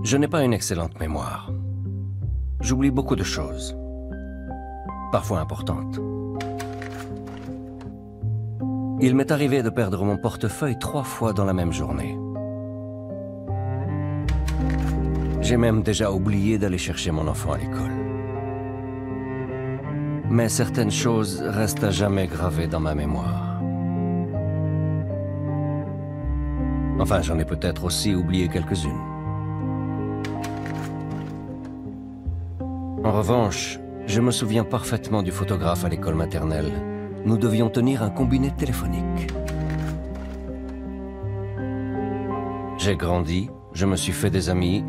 Je n'ai pas une excellente mémoire. J'oublie beaucoup de choses, parfois importantes. Il m'est arrivé de perdre mon portefeuille 3 fois dans la même journée. J'ai même déjà oublié d'aller chercher mon enfant à l'école. Mais certaines choses restent à jamais gravées dans ma mémoire. Enfin, j'en ai peut-être aussi oublié quelques-unes. En revanche, je me souviens parfaitement du photographe à l'école maternelle. Nous devions tenir un combiné téléphonique. J'ai grandi, je me suis fait des amis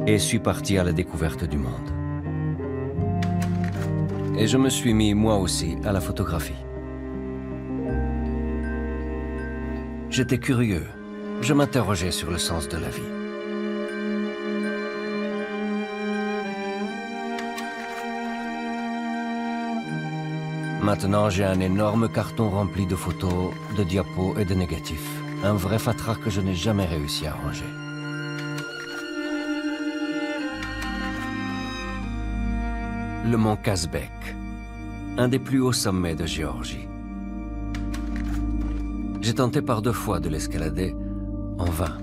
et suis parti à la découverte du monde. Et je me suis mis moi aussi à la photographie. J'étais curieux, je m'interrogeais sur le sens de la vie. Maintenant, j'ai un énorme carton rempli de photos, de diapos et de négatifs. Un vrai fatras que je n'ai jamais réussi à ranger. Le mont Kazbek, un des plus hauts sommets de Géorgie. J'ai tenté par 2 fois de l'escalader, en vain.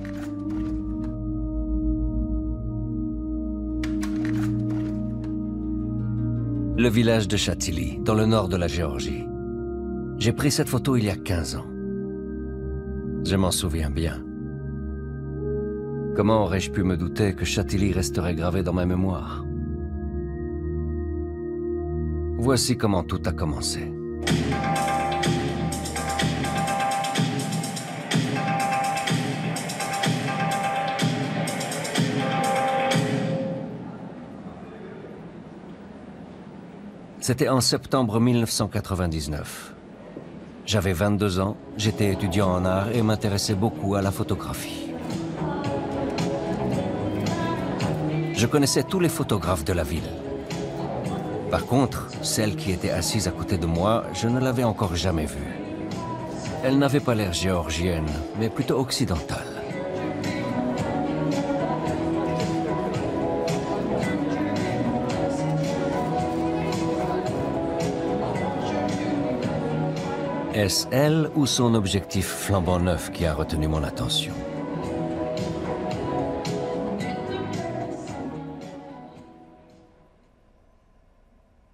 Le village de Chatili, dans le nord de la Géorgie. J'ai pris cette photo il y a 15 ans. Je m'en souviens bien. Comment aurais-je pu me douter que Chatili resterait gravé dans ma mémoire? Voici comment tout a commencé. C'était en septembre 1999. J'avais 22 ans, j'étais étudiant en art et m'intéressais beaucoup à la photographie. Je connaissais tous les photographes de la ville. Par contre, celle qui était assise à côté de moi, je ne l'avais encore jamais vue. Elle n'avait pas l'air géorgienne, mais plutôt occidentale. Est-ce elle ou son objectif flambant neuf qui a retenu mon attention?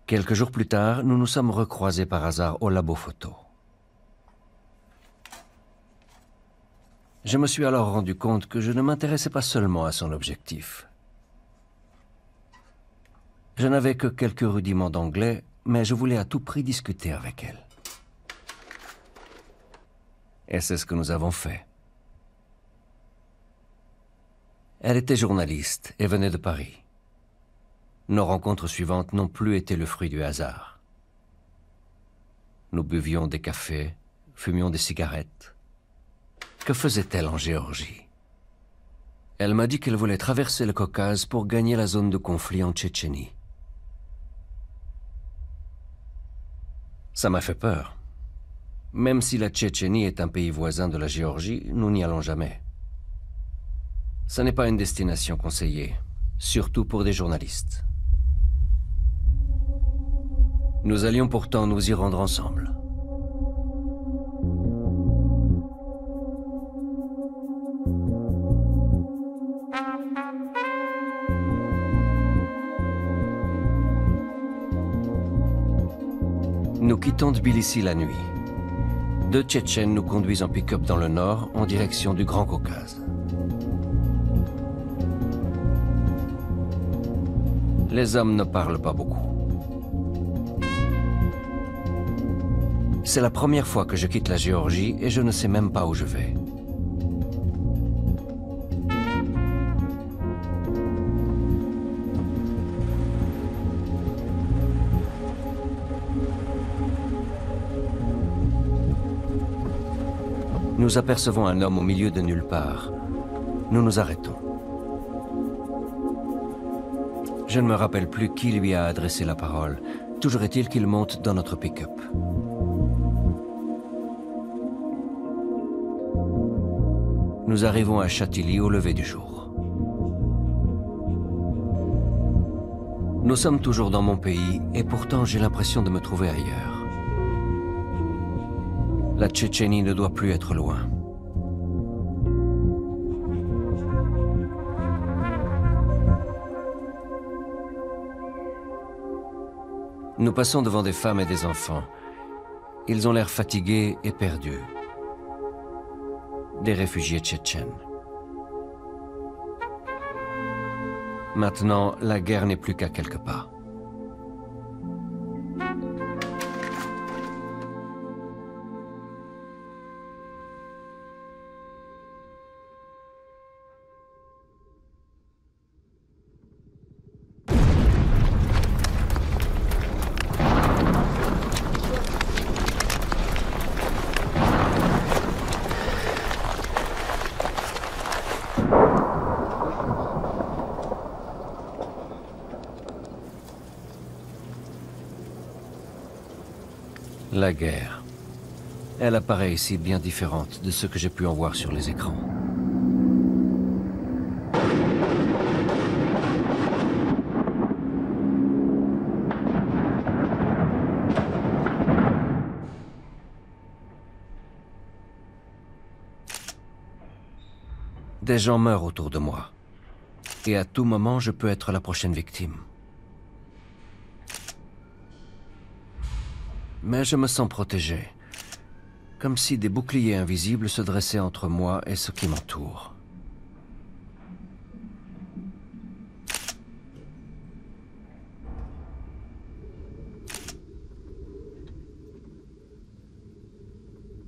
Quelques jours plus tard, nous nous sommes recroisés par hasard au labo photo. Je me suis alors rendu compte que je ne m'intéressais pas seulement à son objectif. Je n'avais que quelques rudiments d'anglais, mais je voulais à tout prix discuter avec elle. Et c'est ce que nous avons fait. Elle était journaliste et venait de Paris. Nos rencontres suivantes n'ont plus été le fruit du hasard. Nous buvions des cafés, fumions des cigarettes. Que faisait-elle en Géorgie? Elle m'a dit qu'elle voulait traverser le Caucase pour gagner la zone de conflit en Tchétchénie. Ça m'a fait peur. Même si la Tchétchénie est un pays voisin de la Géorgie, nous n'y allons jamais. Ce n'est pas une destination conseillée, surtout pour des journalistes. Nous allions pourtant nous y rendre ensemble. Nous quittons Tbilissi la nuit. 2 Tchétchènes nous conduisent en pick-up dans le nord, en direction du Grand Caucase. Les hommes ne parlent pas beaucoup. C'est la première fois que je quitte la Géorgie et je ne sais même pas où je vais. Nous apercevons un homme au milieu de nulle part. Nous nous arrêtons. Je ne me rappelle plus qui lui a adressé la parole. Toujours est-il qu'il monte dans notre pick-up. Nous arrivons à Chatili au lever du jour. Nous sommes toujours dans mon pays et pourtant j'ai l'impression de me trouver ailleurs. La Tchétchénie ne doit plus être loin. Nous passons devant des femmes et des enfants. Ils ont l'air fatigués et perdus. Des réfugiés tchétchènes. Maintenant, la guerre n'est plus qu'à quelques pas. La guerre. Elle apparaît ici bien différente de ce que j'ai pu en voir sur les écrans. Des gens meurent autour de moi. Et à tout moment, je peux être la prochaine victime. Mais je me sens protégé. Comme si des boucliers invisibles se dressaient entre moi et ce qui m'entoure.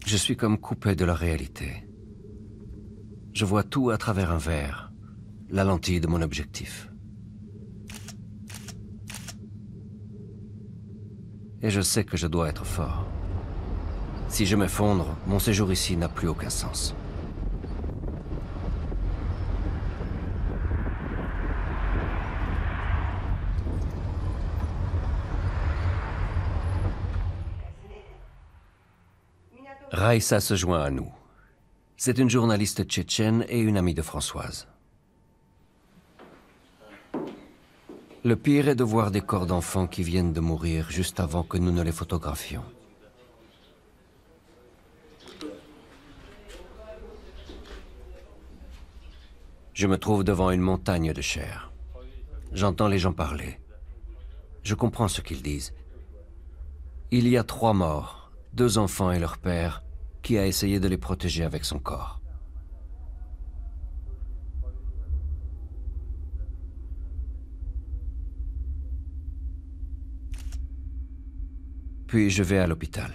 Je suis comme coupé de la réalité. Je vois tout à travers un verre, la lentille de mon objectif. Et je sais que je dois être fort. Si je m'effondre, mon séjour ici n'a plus aucun sens. Raïssa se joint à nous. C'est une journaliste tchétchène et une amie de Françoise. Le pire est de voir des corps d'enfants qui viennent de mourir juste avant que nous ne les photographions. Je me trouve devant une montagne de chair. J'entends les gens parler. Je comprends ce qu'ils disent. Il y a 3 morts, 2 enfants et leur père, qui a essayé de les protéger avec son corps. Puis je vais à l'hôpital.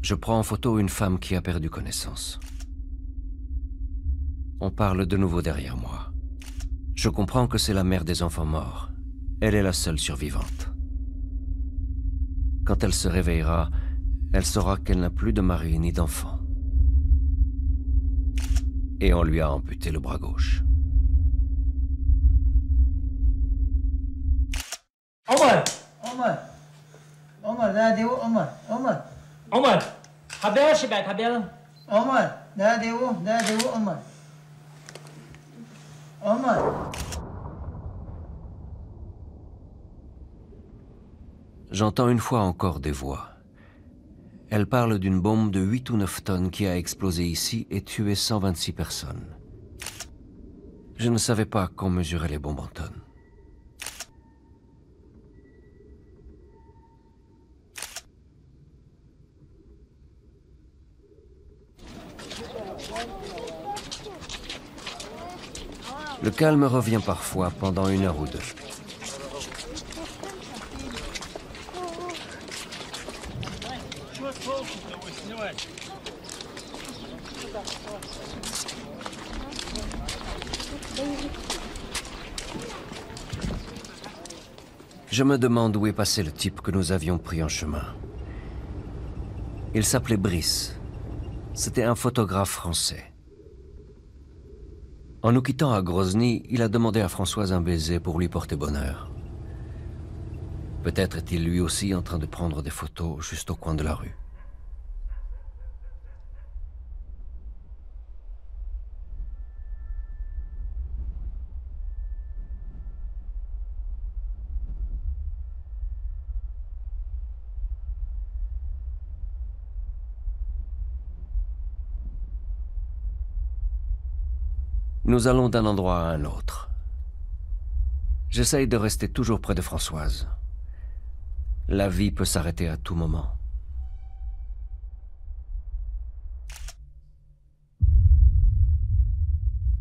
Je prends en photo une femme qui a perdu connaissance. On parle de nouveau derrière moi. Je comprends que c'est la mère des enfants morts. Elle est la seule survivante. Quand elle se réveillera, elle saura qu'elle n'a plus de mari ni d'enfant. Et on lui a amputé le bras gauche. عمر عمر عمر ده ديو عمر عمر عمر حبيبي شبعت حبيبي عمر ده ديو عمر عمر J'entends une fois encore des voix. Elles parlent d'une bombe de 8 ou 9 tonnes qui a explosé ici et tué 126 personnes. Je ne savais pas qu'on mesurait les bombes en tonnes. Le calme revient parfois pendant 1 heure ou 2. Je me demande où est passé le type que nous avions pris en chemin. Il s'appelait Brice. C'était un photographe français. En nous quittant à Grozny, il a demandé à Françoise un baiser pour lui porter bonheur. Peut-être est-il lui aussi en train de prendre des photos juste au coin de la rue. Nous allons d'un endroit à un autre. J'essaye de rester toujours près de Françoise. La vie peut s'arrêter à tout moment.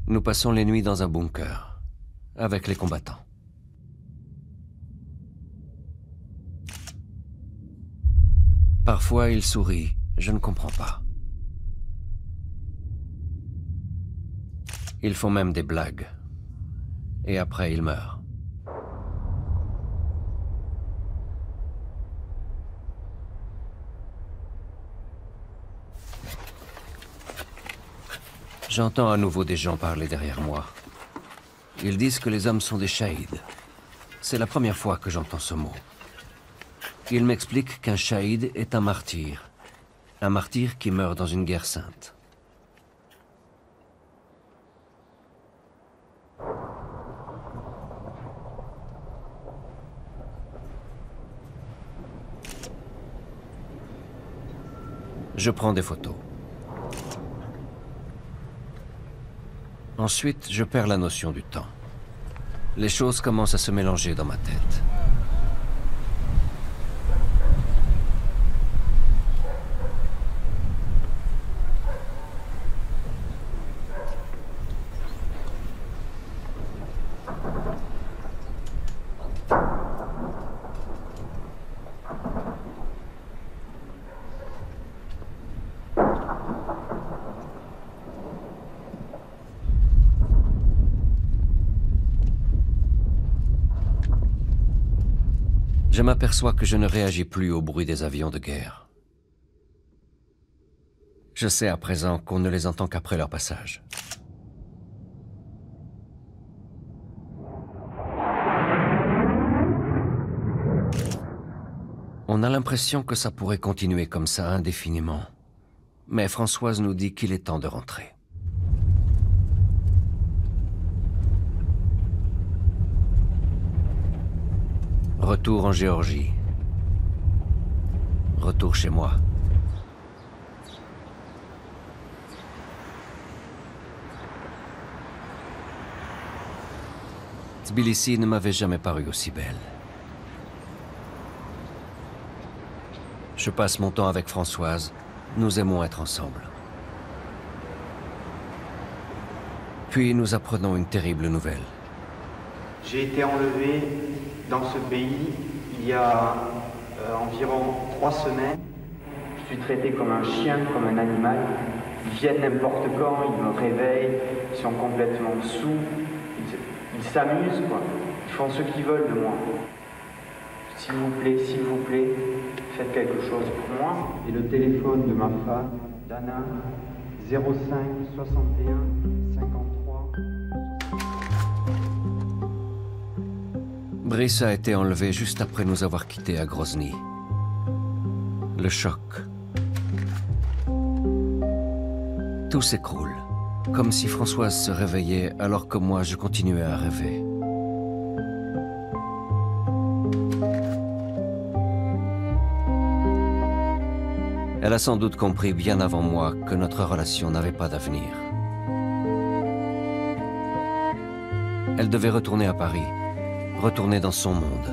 Nous passons les nuits dans un bunker, avec les combattants. Parfois, il sourit, je ne comprends pas. Ils font même des blagues. Et après, ils meurent. J'entends à nouveau des gens parler derrière moi. Ils disent que les hommes sont des shahids. C'est la première fois que j'entends ce mot. Ils m'expliquent qu'un shahid est un martyr qui meurt dans une guerre sainte. Je prends des photos. Ensuite, je perds la notion du temps. Les choses commencent à se mélanger dans ma tête. Je m'aperçois que je ne réagis plus au bruit des avions de guerre. Je sais à présent qu'on ne les entend qu'après leur passage. On a l'impression que ça pourrait continuer comme ça indéfiniment. Mais Françoise nous dit qu'il est temps de rentrer. Retour en Géorgie. Retour chez moi. Tbilissi ne m'avait jamais paru aussi belle. Je passe mon temps avec Françoise. Nous aimons être ensemble. Puis nous apprenons une terrible nouvelle. J'ai été enlevé dans ce pays il y a environ 3 semaines. Je suis traité comme un chien, comme un animal. Ils viennent n'importe quand, ils me réveillent, ils sont complètement saouls. Ils s'amusent, quoi. Ils font ce qu'ils veulent de moi. S'il vous plaît, faites quelque chose pour moi. Et le téléphone de ma femme, Dana, 05 61 53. Brice a été enlevé juste après nous avoir quittés à Grozny. Le choc. Tout s'écroule, comme si Françoise se réveillait alors que moi je continuais à rêver. Elle a sans doute compris bien avant moi que notre relation n'avait pas d'avenir. Elle devait retourner à Paris, retourner dans son monde.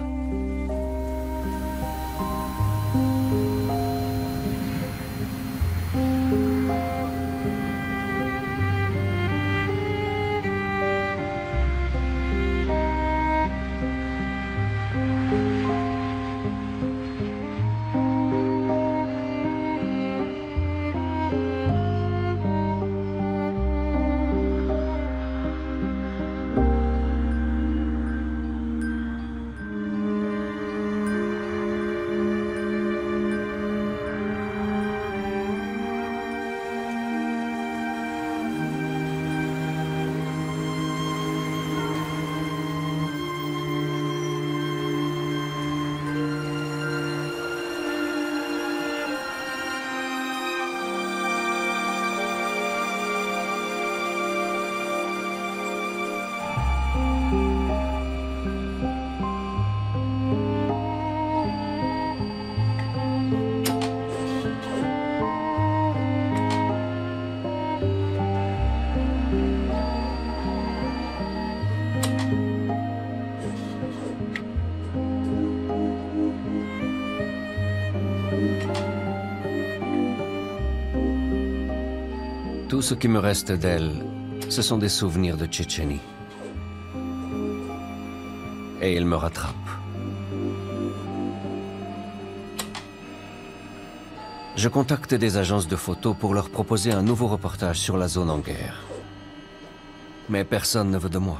Tout ce qui me reste d'elle, ce sont des souvenirs de Tchétchénie. Et il me rattrape. Je contacte des agences de photos pour leur proposer un nouveau reportage sur la zone en guerre. Mais personne ne veut de moi.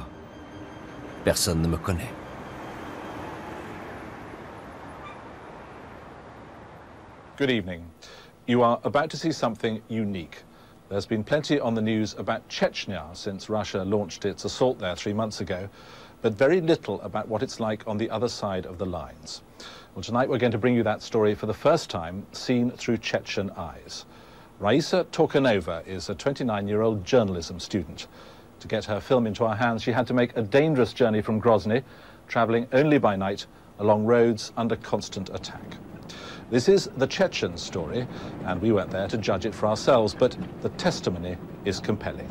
Personne ne me connaît. Good evening. You are about to see something unique. There's been plenty on the news about Chechnya since Russia launched its assault there 3 months ago, but very little about what it's like on the other side of the lines. Well, tonight we're going to bring you that story for the first time, seen through Chechen eyes. Raisa Torkanova is a 29-year-old journalism student. To get her film into our hands, she had to make a dangerous journey from Grozny, travelling only by night along roads under constant attack. This is the Chechen story, and we weren't there to judge it for ourselves, but the testimony is compelling.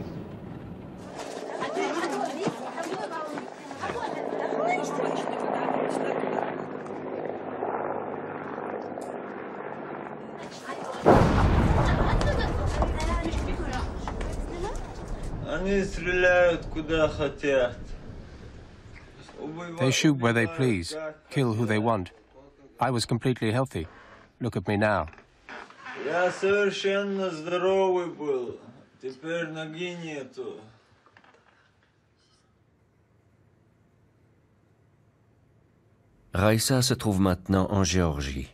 They shoot where they please, kill who they want. I was completely healthy. Look at me now. Я совершенно здоровый был. Теперь ноги нету. Raisa se trouve maintenant en Géorgie.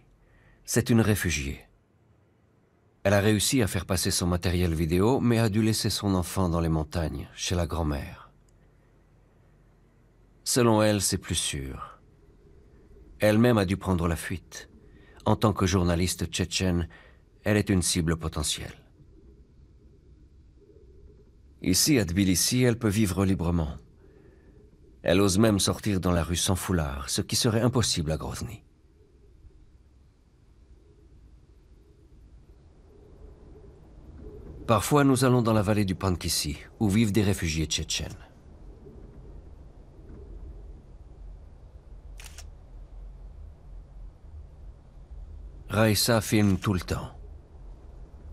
C'est une réfugiée. Elle a réussi à faire passer son matériel vidéo, mais a dû laisser son enfant dans les montagnes, chez la grand-mère. Selon elle, c'est plus sûr. Elle-même a dû prendre la fuite. En tant que journaliste tchétchène, elle est une cible potentielle. Ici, à Tbilissi, elle peut vivre librement. Elle ose même sortir dans la rue sans foulard, ce qui serait impossible à Grozny. Parfois, nous allons dans la vallée du Pankissi, où vivent des réfugiés tchétchènes. Raisa filme tout le temps.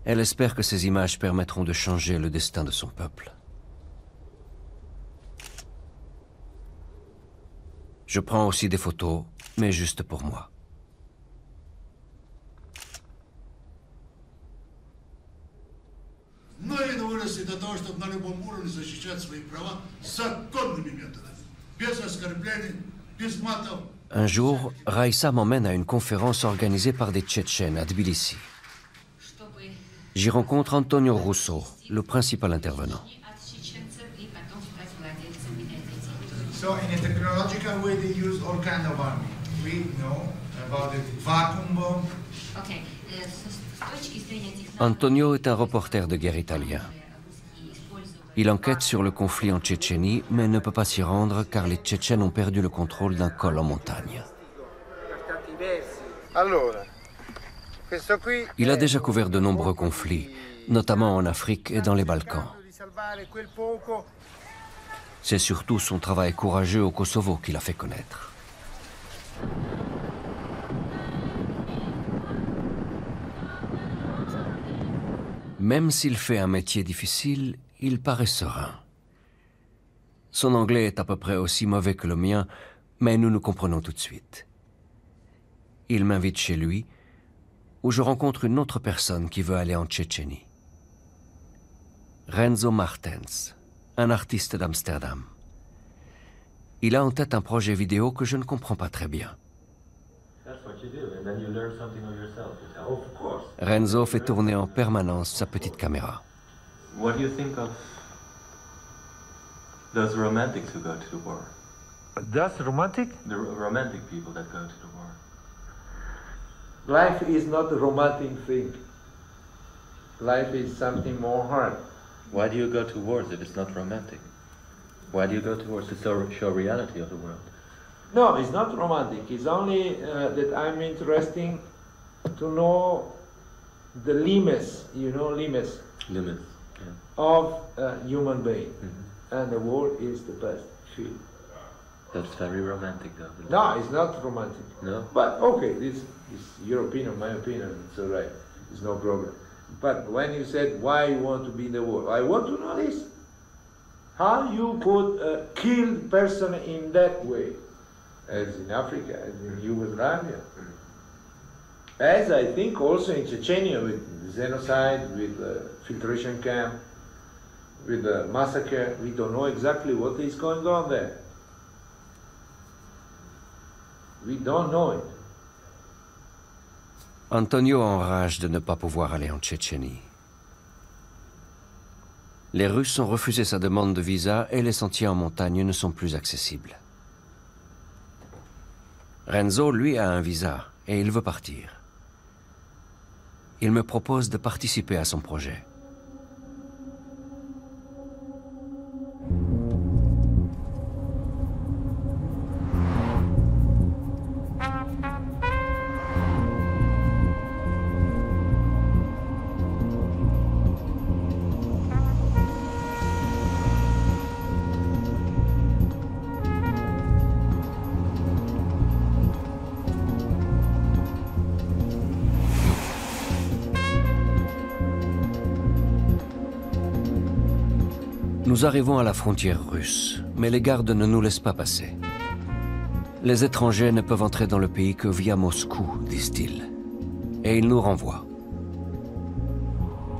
Elle espère que ces images permettront de changer le destin de son peuple. Je prends aussi des photos, mais juste pour moi. До того, чтобы на любом уровне защищать свои права законными методами, без оскорблений, без матов. Un jour, Raisa m'emmène à une conférence organisée par des Tchétchènes à Tbilissi. J'y rencontre Antonio Russo, le principal intervenant. So in a technological way they use all kind of army. We know about the vacuum bomb. Okay. Antonio est un reporter de guerre italien. Il enquête sur le conflit en Tchétchénie, mais ne peut pas s'y rendre car les Tchétchènes ont perdu le contrôle d'un col en montagne. Il a déjà couvert de nombreux conflits, notamment en Afrique et dans les Balkans. C'est surtout son travail courageux au Kosovo qui l'a fait connaître. Même s'il fait un métier difficile, il paraît serein. Son anglais est à peu près aussi mauvais que le mien, mais nous nous comprenons tout de suite. Il m'invite chez lui, où je rencontre une autre personne qui veut aller en Tchétchénie. Renzo Martens, un artiste d'Amsterdam. Il a en tête un projet vidéo que je ne comprends pas très bien. Renzo fait tourner en permanence sa petite caméra. What do you think of those romantics who go to the war? That's romantic? The romantic people that go to the war. Life is not a romantic thing. Life is something more hard. Why do you go to wars if it's not romantic? Why do you go to wars to show reality of the world? No, it's not romantic. It's only that I'm interested to know the limits, you know, limits. Limits, yeah. Of a human being. And the war is the best field. That's very romantic though. No, it's not romantic. No? But okay, this is your opinion, my opinion, it's all right. It's no problem. But when you said why you want to be in the war, I want to know this. How you could kill person in that way, as in Africa, as in Yugoslavia, as I think also in Chechnya with genocide, with filtration camp, with the massacre. We don't know exactly what is going on there. We don't know it. Antonio enrage de ne pas pouvoir aller en Tchétchénie. Les Russes ont refusé sa demande de visa et les sentiers en montagne ne sont plus accessibles. Renzo, lui, a un visa et il veut partir. Il me propose de participer à son projet. Nous arrivons à la frontière russe, mais les gardes ne nous laissent pas passer. Les étrangers ne peuvent entrer dans le pays que via Moscou, disent-ils. Et ils nous renvoient.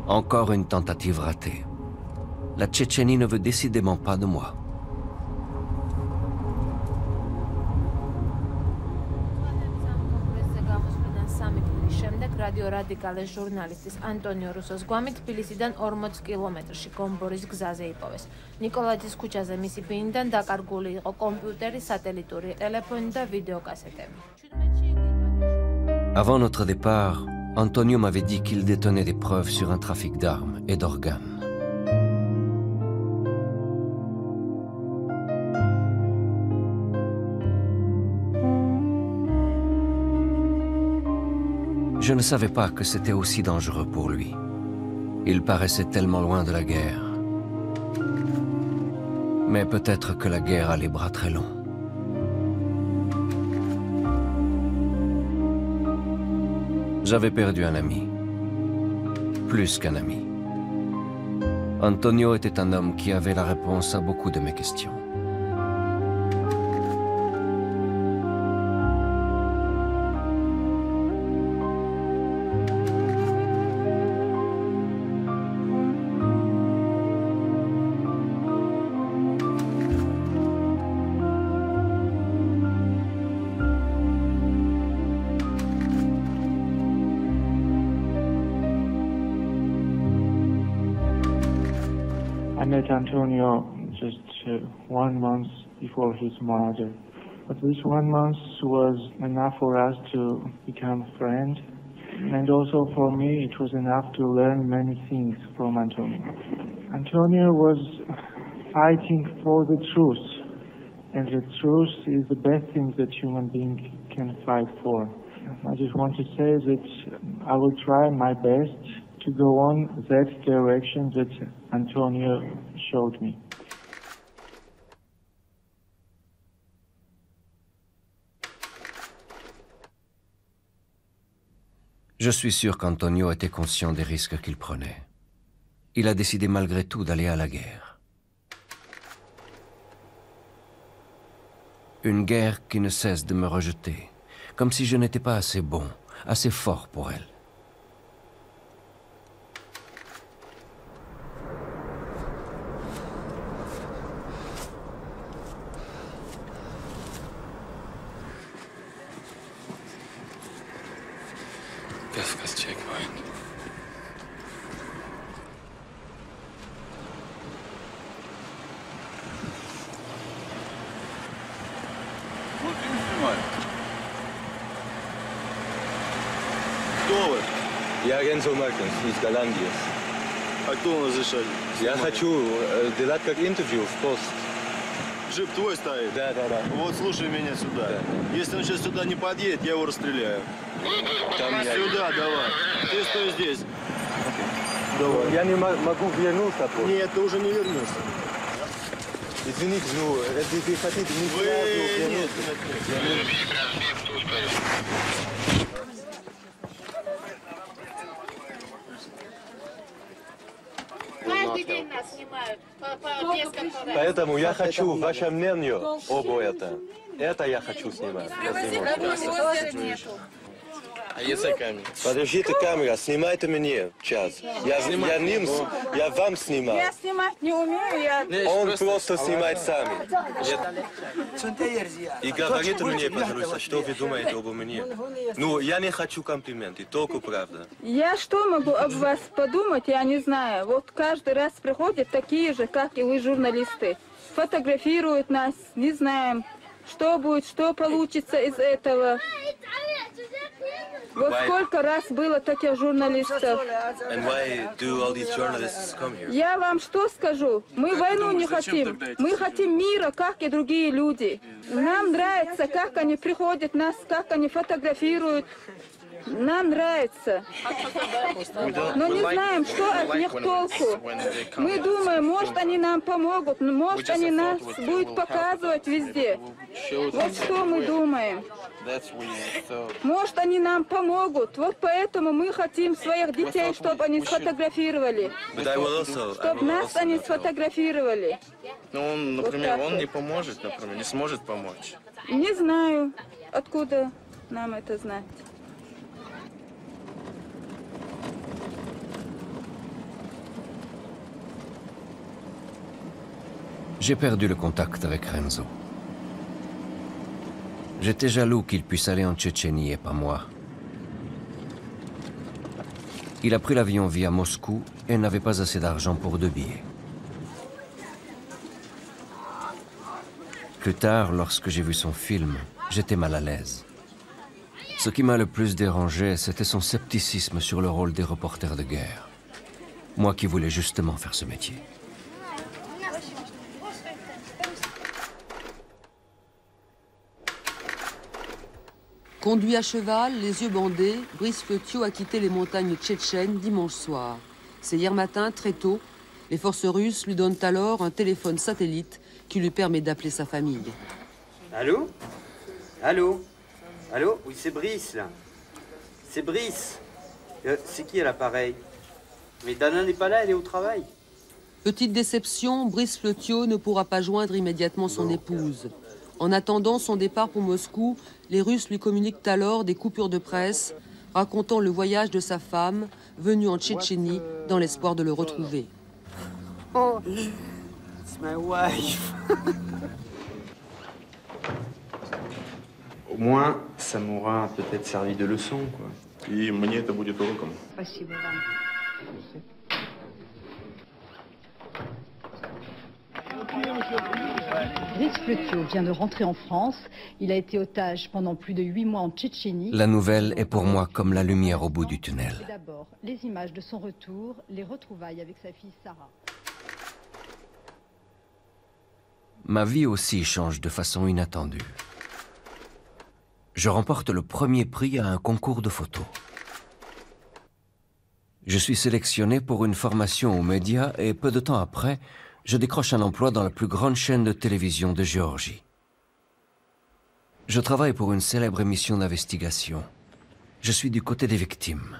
Encore une tentative ratée. La Tchétchénie ne veut décidément pas de moi. რადიორადიკალეს ჟურნალისტის ანტონიო რუსოს გვამით თბილისიდან 40 კილომეტრში გომბორის გზაზე იპოვეს. ნიკოლაძის ქუჩაზე მისი ბინიდან დაკარგული იყო კომპიუტერი, სატელიტური ტელეფონი და ვიდეოკასეტები. Avant notre départ, Antonio m'avait dit qu'il détenait des preuves sur un trafic d'armes et d'organes. Je ne savais pas que c'était aussi dangereux pour lui. Il paraissait tellement loin de la guerre. Mais peut-être que la guerre a les bras très longs. J'avais perdu un ami. Plus qu'un ami. Antonio était un homme qui avait la réponse à beaucoup de mes questions. I met Antonio just 1 month before his murder. But this 1 month was enough for us to become friends. And also for me, it was enough to learn many things from Antonio. Antonio was fighting for the truth. And the truth is the best thing that human being can fight for. I just want to say that I will try my best to go on that direction that Antonio showed me. Je suis sûr qu'Antonio était conscient des risques qu'il prenait. Il a décidé malgré tout d'aller à la guerre. Une guerre qui ne cesse de me rejeter, comme si je n'étais pas assez bon, assez fort pour elle. Kafkas checkpoint. Кто вы? Я Рензо Мартинс из Голландии. А кто у нас решает? Я хочу делать как интервью в пост. Джип твой стоит? Да. Вот слушай меня сюда. Да. Если он сейчас сюда не подъедет, я его расстреляю. Сюда давай. Ты стой здесь. Давай. Я не могу вернуться. Нет, ты уже не вернешься. Извините, ну, если вы хотите, не сразу вернуться. Нет. день нас снимают. Поэтому я хочу ваше мнение об этом. Это я хочу снимать. А если камера? Подождите, камера, снимайте меня сейчас. Я вам снимаю. Я снимать не умею, Он просто снимает сами. И говорите мне, пожалуйста, что вы думаете обо мне. Ну, я не хочу комплименты, только правда. Я что могу об вас подумать, я не знаю. Вот каждый раз приходят такие же, как и вы, журналисты. Фотографируют нас, не знаем, что будет, что получится из этого. Вот сколько раз было таких журналистов. Я вам что скажу? Мы войну не хотим. Мы хотим мира, как и другие люди. Нам нравится, как они приходят нас, как они фотографируют. Нам нравится. Но не знаем, что от них толку. Мы думаем, может, они нам помогут, может, они нас будут показывать везде. Вот что мы думаем. Может, они нам помогут. Вот поэтому мы хотим своих детей, чтобы они сфотографировали. Чтобы нас они сфотографировали. Ну, он, например, он не поможет, например, не сможет помочь. Не знаю, откуда нам это знать. J'ai perdu le contact avec Renzo. J'étais jaloux qu'il puisse aller en Tchétchénie et pas moi. Il a pris l'avion via Moscou et n'avait pas assez d'argent pour 2 billets. Plus tard, lorsque j'ai vu son film, j'étais mal à l'aise. Ce qui m'a le plus dérangé, c'était son scepticisme sur le rôle des reporters de guerre. Moi qui voulais justement faire ce métier. Conduit à cheval, les yeux bandés, Brice Flotio a quitté les montagnes tchétchènes dimanche soir. C'est hier matin, très tôt. Les forces russes lui donnent alors un téléphone satellite qui lui permet d'appeler sa famille. Allô? Allô? Allô? Oui, c'est Brice, là. C'est Brice. C'est qui à l'appareil? Mais Dana n'est pas là, elle est au travail. Petite déception, Brice Flotio ne pourra pas joindre immédiatement son épouse. En attendant son départ pour Moscou, les Russes lui communiquent alors des coupures de presse racontant le voyage de sa femme venue en Tchétchénie dans l'espoir de le retrouver. Oh, it's my wife. Au moins, ça m'aura peut-être servi de leçon, quoi. И мне это будет уроком. Спасибо вам. Brice Flotio vient de rentrer en France. Il a été otage pendant plus de 8 mois en Tchétchénie. La nouvelle est pour moi comme la lumière au bout du tunnel. D'abord, les images de son retour, les retrouvailles avec sa fille Sarah. Ma vie aussi change de façon inattendue. Je remporte le premier prix à un concours de photos. Je suis sélectionné pour une formation aux médias et peu de temps après, je décroche un emploi dans la plus grande chaîne de télévision de Géorgie. Je travaille pour une célèbre émission d'investigation. Je suis du côté des victimes.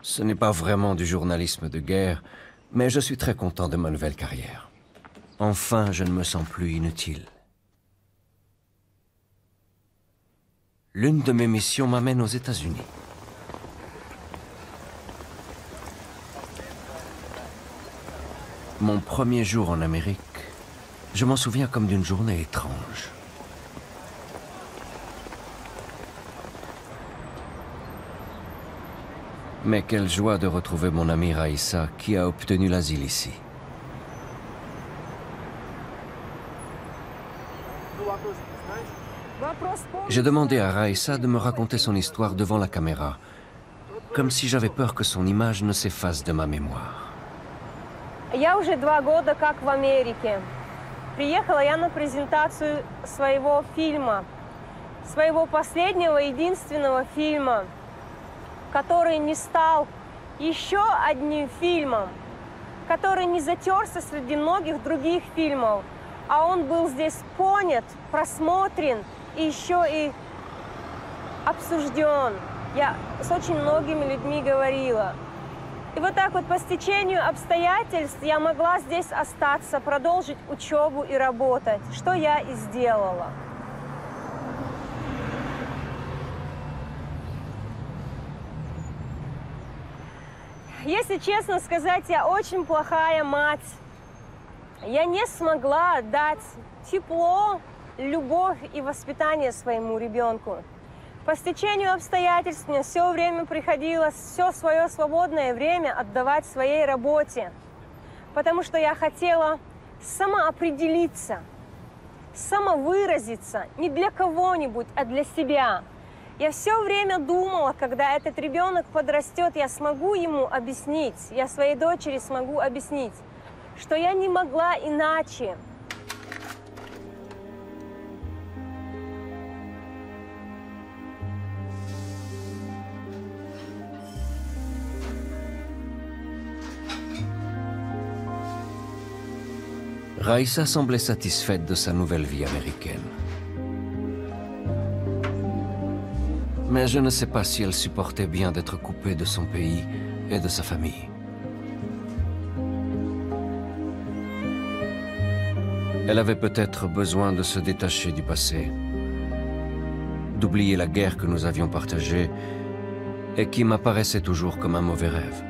Ce n'est pas vraiment du journalisme de guerre, mais je suis très content de ma nouvelle carrière. Enfin, je ne me sens plus inutile. L'une de mes missions m'amène aux États-Unis. Mon premier jour en Amérique, je m'en souviens comme d'une journée étrange. Mais quelle joie de retrouver mon amie Raïssa qui a obtenu l'asile ici. J'ai demandé à Raïssa de me raconter son histoire devant la caméra, comme si j'avais peur que son image ne s'efface de ma mémoire. Я уже 2 года как в Америке. Приехала я на презентацию своего фильма, своего последнего, единственного фильма, который не стал еще одним фильмом, который не затерся среди многих других фильмов, а он был здесь понят, просмотрен и еще и обсужден. Я с очень многими людьми говорила. И вот так вот по стечению обстоятельств я могла здесь остаться, продолжить учебу и работать, что я и сделала. Если честно сказать, я очень плохая мать. Я не смогла дать тепло, любовь и воспитание своему ребенку. По стечению обстоятельств мне все время приходилось все свое свободное время отдавать своей работе, потому что я хотела самоопределиться, самовыразиться не для кого-нибудь, а для себя. Я все время думала, когда этот ребенок подрастет, я смогу ему объяснить, я своей дочери смогу объяснить, что я не могла иначе. Raïssa semblait satisfaite de sa nouvelle vie américaine. Mais je ne sais pas si elle supportait bien d'être coupée de son pays et de sa famille. Elle avait peut-être besoin de se détacher du passé, d'oublier la guerre que nous avions partagée et qui m'apparaissait toujours comme un mauvais rêve.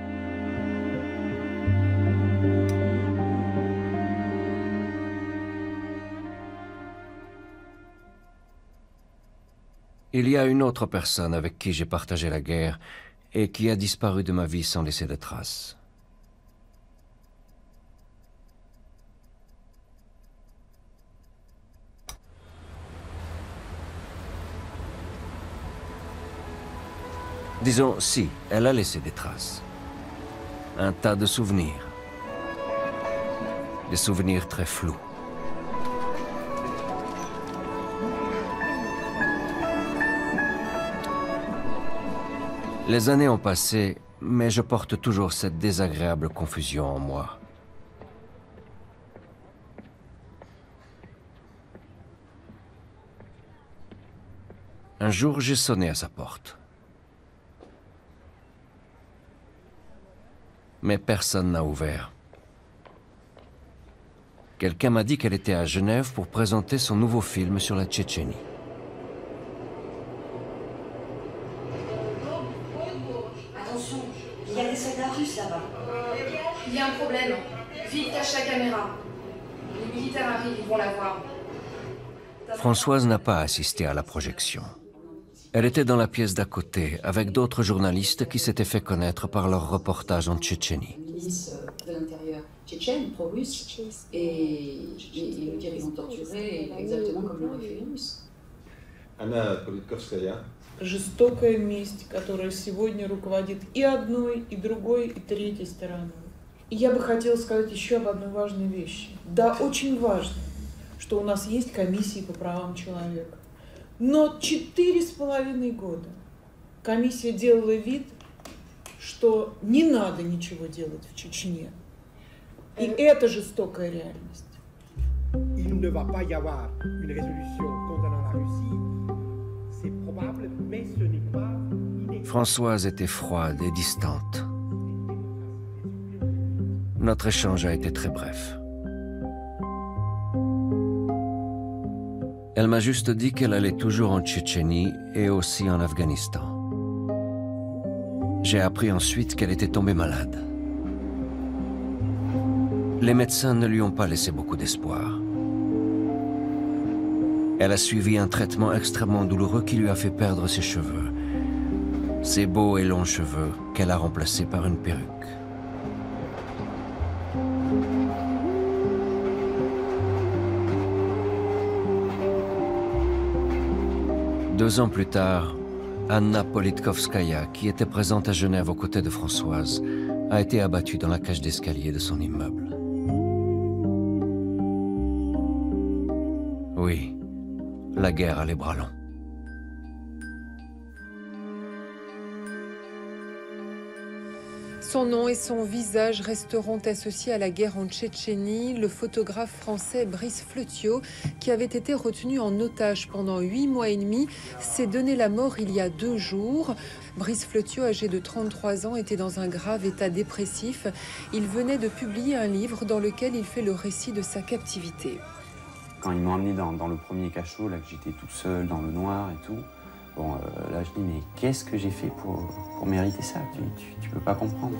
Il y a une autre personne avec qui j'ai partagé la guerre et qui a disparu de ma vie sans laisser de traces. Disons, si, elle a laissé des traces. Un tas de souvenirs. Des souvenirs très flous. Les années ont passé, mais je porte toujours cette désagréable confusion en moi. Un jour, j'ai sonné à sa porte. Mais personne n'a ouvert. Quelqu'un m'a dit qu'elle était à Genève pour présenter son nouveau film sur la Tchétchénie. Attention, il y a des soldats russes là-bas. Il y a un problème. Vite, cache la caméra. Les militaires arrivent, ils vont la voir. Françoise n'a pas assisté à la projection. Elle était dans la pièce d'à côté, avec d'autres journalistes qui s'étaient fait connaître par leur reportage en Tchétchénie. Une milice de l'intérieur tchétchène, pro-russe, et ils nous dirent qu'ils ont torturé exactement comme l'ont fait les Russes. Она Политковская. Жестокая месть, которая сегодня руководит и одной, и другой, и третьей стороной. И я бы хотела сказать еще об одной важной вещи. Да, очень важно, что у нас есть комиссии по правам человека. Но 4,5 года комиссия делала вид, что не надо ничего делать в Чечне. И это жестокая реальность. Il ne va pas y avoir une résolution condamnant la Russie. C'est probable, mais ce n'est pas inévitable. Françoise était froide et distante. Notre échange a été très bref. Elle m'a juste dit qu'elle allait toujours en Tchétchénie et aussi en Afghanistan. J'ai appris ensuite qu'elle était tombée malade. Les médecins ne lui ont pas laissé beaucoup d'espoir. Elle a suivi un traitement extrêmement douloureux qui lui a fait perdre ses cheveux. Ses beaux et longs cheveux qu'elle a remplacés par une perruque. Deux ans plus tard, Anna Politkovskaya, qui était présente à Genève aux côtés de Françoise, a été abattue dans la cage d'escalier de son immeuble. Oui, la guerre a les bras longs. Son nom et son visage resteront associés à la guerre en Tchétchénie. Le photographe français Brice Fleutiot, qui avait été retenu en otage pendant 8 mois et demi, s'est donné la mort il y a 2 jours. Brice Fleutiot, âgé de 33 ans, était dans un grave état dépressif. Il venait de publier un livre dans lequel il fait le récit de sa captivité. Quand ils m'ont amené dans le premier cachot, là, que j'étais toute seule dans le noir et tout, bon, là je dis, mais qu'est-ce que j'ai fait pour mériter ça? Tu peux pas comprendre.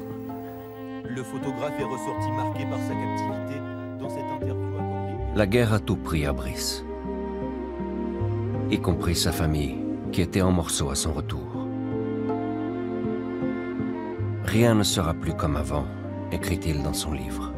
Le photographe est ressorti marqué par sa captivité dans cette interview accordée. La guerre a tout pris à Brice, y compris sa famille, qui était en morceaux à son retour. Rien ne sera plus comme avant, écrit-il dans son livre.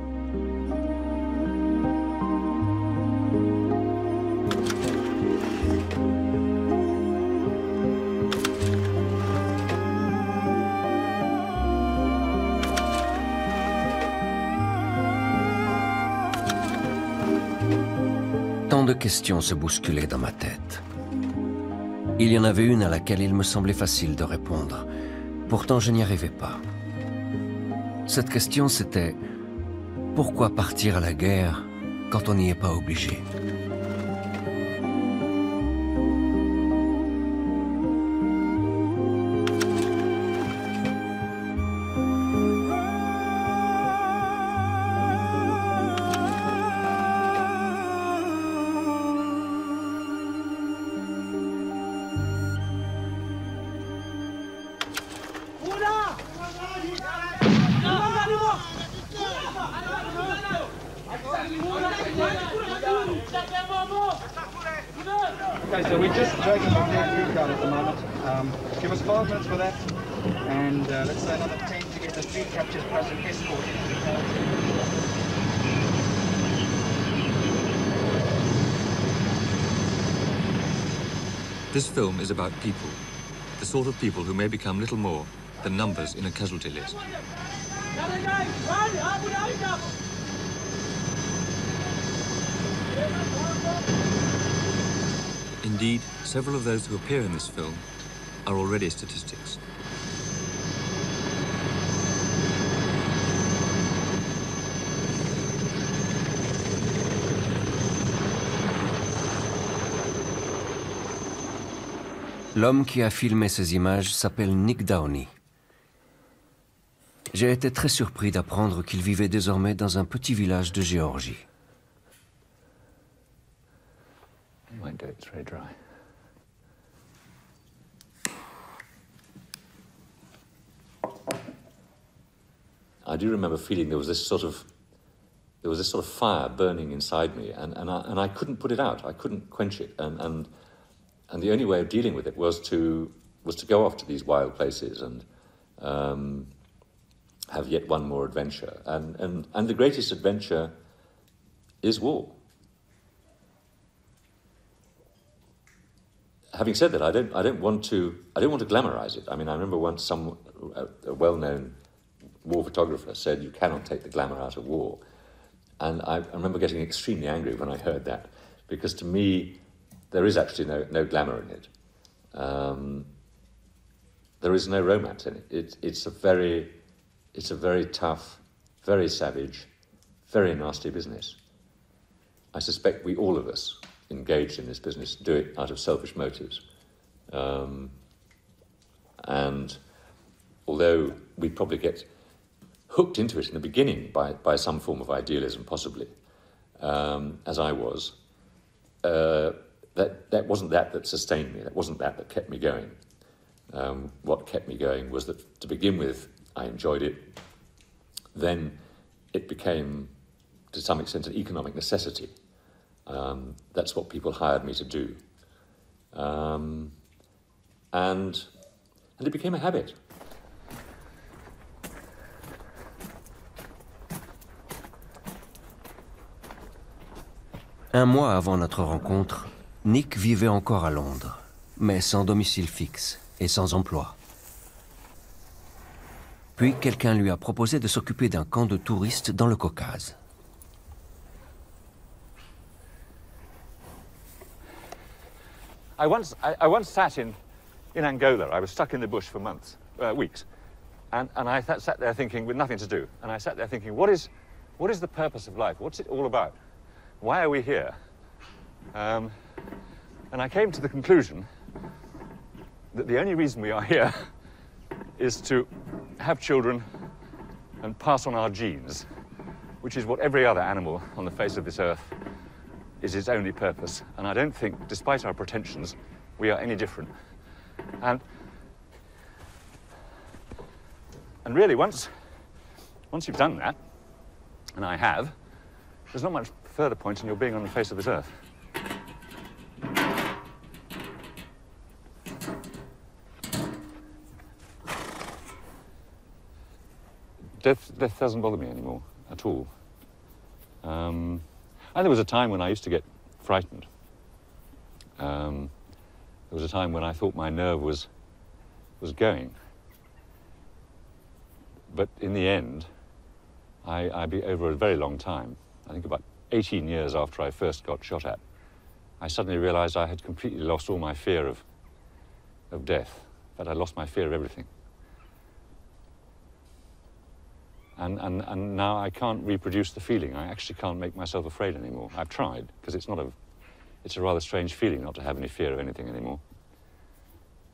Tant de questions se bousculaient dans ma tête. Il y en avait une à laquelle il me semblait facile de répondre. Pourtant, je n'y arrivais pas. Cette question, c'était « Pourquoi partir à la guerre quand on n'y est pas obligé ?» Okay, so we're just dragging the blue card at the moment. Give us 5 minutes for that, and let's say another 10 to get the 3 captures plus an escort into the car. This film is about people, the sort of people who may become little more than numbers in a casualty list. Indeed, several of those who appear in this film are already statistics. L'homme qui a filmé ces images s'appelle Nick Downey. J'ai été très surpris d'apprendre qu'il vivait désormais dans un petit village de Géorgie. Might do it, it's very dry. I do remember feeling there was this sort of fire burning inside me, and I couldn't put it out. I couldn't quench it, and the only way of dealing with it was to go off to these wild places and have yet one more adventure. And the greatest adventure is war. Having said that, I don't want to glamorize it. I mean, I remember once a well-known war photographer said, "You cannot take the glamour out of war," and I remember getting extremely angry when I heard that, because to me, there is actually no glamour in it. There is no romance in it. It's a very tough, very savage, very nasty business. I suspect all of us engaged in this business do it out of selfish motives. And although we probably get hooked into it in the beginning by some form of idealism, possibly, as I was, that wasn't that sustained me. That wasn't that kept me going. What kept me going was that, to begin with, I enjoyed it. Then it became, to some extent, an economic necessity. That's what people hired me to do. And it became a habit. Un mois avant notre rencontre, Nick vivait encore à Londres, mais sans domicile fixe et sans emploi. Puis quelqu'un lui a proposé de s'occuper d'un camp de touristes dans le Caucase. I once sat in Angola. I was stuck in the bush for months, weeks, And I sat there thinking, with nothing to do, and I sat there thinking, what is the purpose of life? What's it all about? Why are we here? And I came to the conclusion that the only reason we are here is to have children and pass on our genes, which is what every other animal on the face of this earth is its only purpose. And I don't think, despite our pretensions, we are any different. And really, once you've done that, and I have, there's not much further point in your being on the face of this earth. Death doesn't bother me anymore, at all. And there was a time when I used to get frightened. There was a time when I thought my nerve was going. But in the end, over a very long time, I think about 18 years after I first got shot at, I suddenly realized I had completely lost all my fear of death. In fact, I lost my fear of everything. And now I can't reproduce the feeling. I actually can't make myself afraid anymore. I've tried, because it's a rather strange feeling not to have any fear of anything anymore.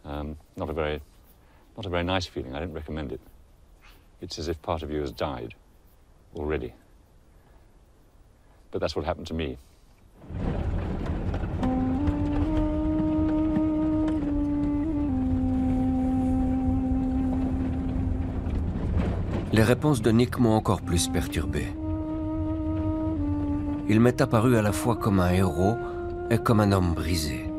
Not a very nice feeling. I don't recommend it. It's as if part of you has died already. But that's what happened to me. Les réponses de Nick m'ont encore plus perturbé. Il m'est apparu à la fois comme un héros et comme un homme brisé.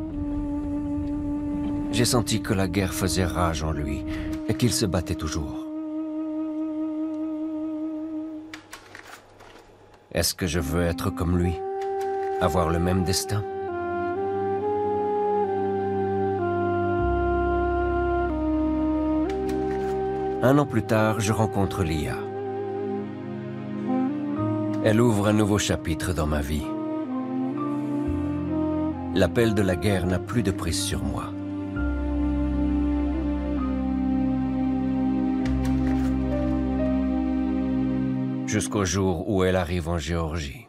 J'ai senti que la guerre faisait rage en lui et qu'il se battait toujours. Est-ce que je veux être comme lui? Avoir le même destin? Un an plus tard, je rencontre Lia. Elle ouvre un nouveau chapitre dans ma vie. L'appel de la guerre n'a plus de prise sur moi. Jusqu'au jour où elle arrive en Géorgie.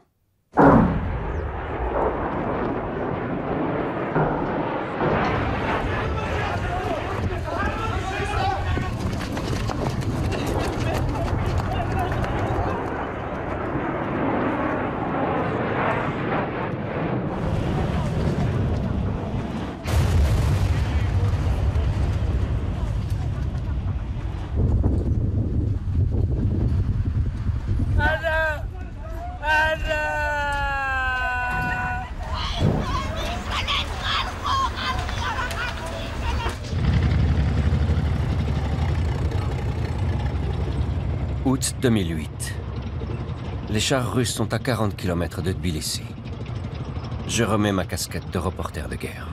Août 2008. Les chars russes sont à 40 km de Tbilissi. Je remets ma casquette de reporter de guerre.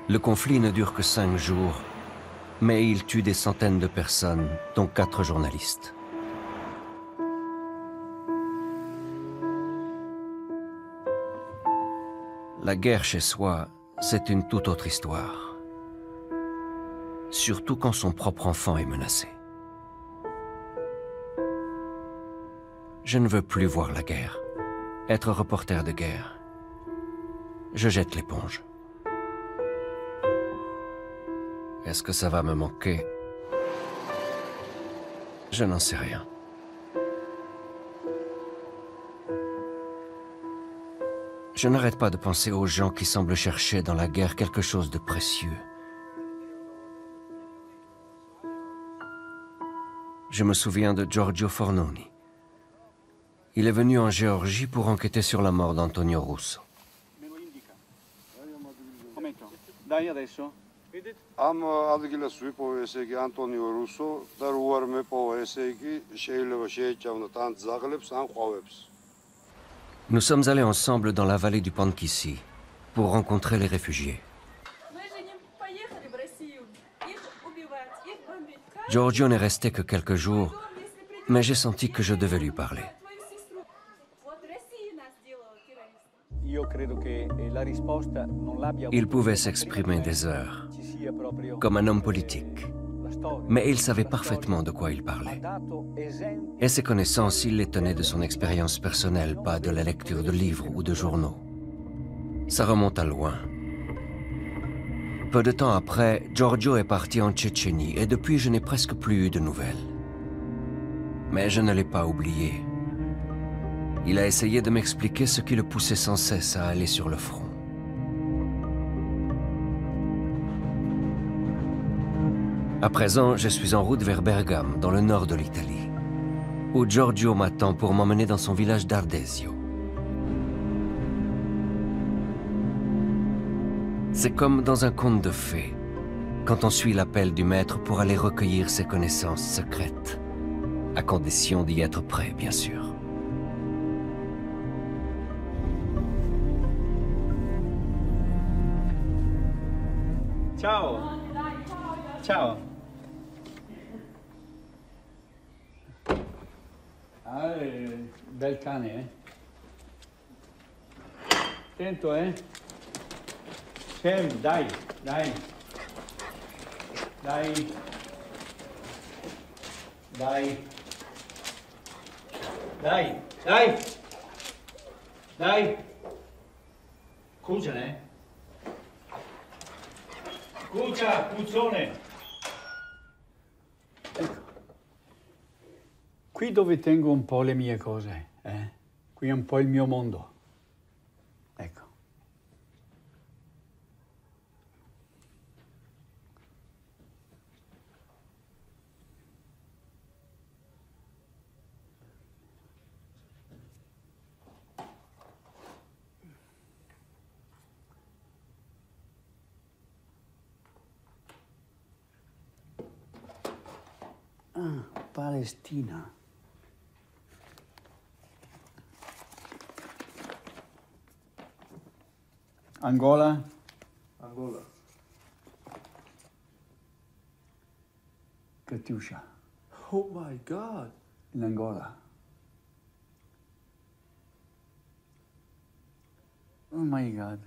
Le conflit ne dure que 5 jours, mais il tue des centaines de personnes, dont 4 journalistes. La guerre chez soi, c'est une toute autre histoire. Surtout quand son propre enfant est menacé. Je ne veux plus voir la guerre, être reporter de guerre. Je jette l'éponge. Est-ce que ça va me manquer? Je n'en sais rien. Je n'arrête pas de penser aux gens qui semblent chercher dans la guerre quelque chose de précieux. Je me souviens de Giorgio Fornoni. Il est venu en Géorgie pour enquêter sur la mort d'Antonio Russo. Dai adesso. Am ადგილას ვიპოვე ესე იგი ანტონიო რუსო და რო არ მეპოვა ესე იგი შეიძლება შეეჭავნოთ ან ძაღლებს ან ყვავებს. Nous sommes allés ensemble dans la vallée du Pankissi pour rencontrer les réfugiés. Giorgio n'est resté que quelques jours, mais j'ai senti que je devais lui parler. Il pouvait s'exprimer des heures, comme un homme politique, mais il savait parfaitement de quoi il parlait. Et ses connaissances, il les tenait de son expérience personnelle, pas de la lecture de livres ou de journaux. Ça remonte à loin. Peu de temps après, Giorgio est parti en Tchétchénie et depuis, je n'ai presque plus eu de nouvelles. Mais je ne l'ai pas oublié. Il a essayé de m'expliquer ce qui le poussait sans cesse à aller sur le front. À présent, je suis en route vers Bergame, dans le nord de l'Italie, où Giorgio m'attend pour m'emmener dans son village d'Ardesio. C'est comme dans un conte de fées, quand on suit l'appel du maître pour aller recueillir ses connaissances secrètes, à condition d'y être prêt, bien sûr. Ciao. Ciao. Ah, bel cane, eh? Attento, eh? Sam, dai, dai. Dai. Dai. Dai, dai. Dai. Cuccione. Cuccia, cuzzone. Ecco. Qui dove tengo un po' le mie cose, eh? Qui è un po' il mio mondo. Ecco. Ah, Palestina. Angola? Angola. Katyusha. Oh my God. In Angola. Oh my God.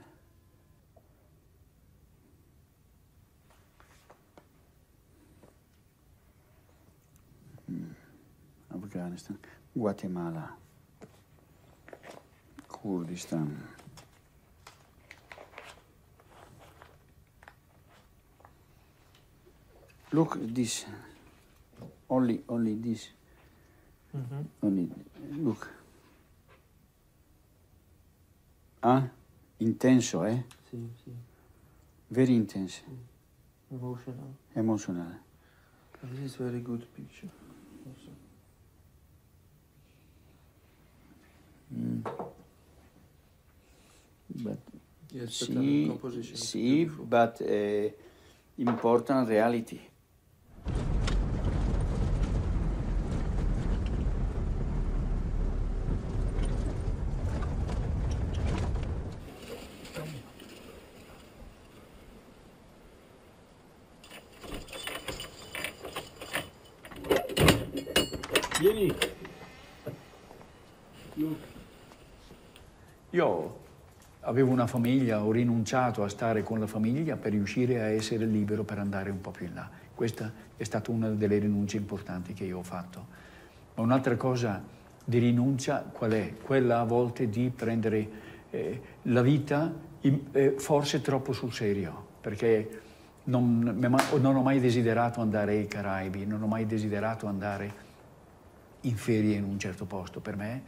Afghanistan, Guatemala, Kurdistan. Look this, only this. Only, look. Ah, intenso, eh? Sì, sì. Very intense. Emotional. Emotional. This is very good picture. Also. But Yes, but see, composition is see, beautiful. but important reality. Vieni. Io avevo una famiglia, ho rinunciato a stare con la famiglia per riuscire a essere libero per andare un po' più in là. Questa è stata una delle rinunce importanti che io ho fatto. Ma un'altra cosa di rinuncia qual è? Quella a volte di prendere la vita forse troppo sul serio, perché non ho mai desiderato andare ai Caraibi, non ho mai desiderato andare in ferie in un certo posto. Per me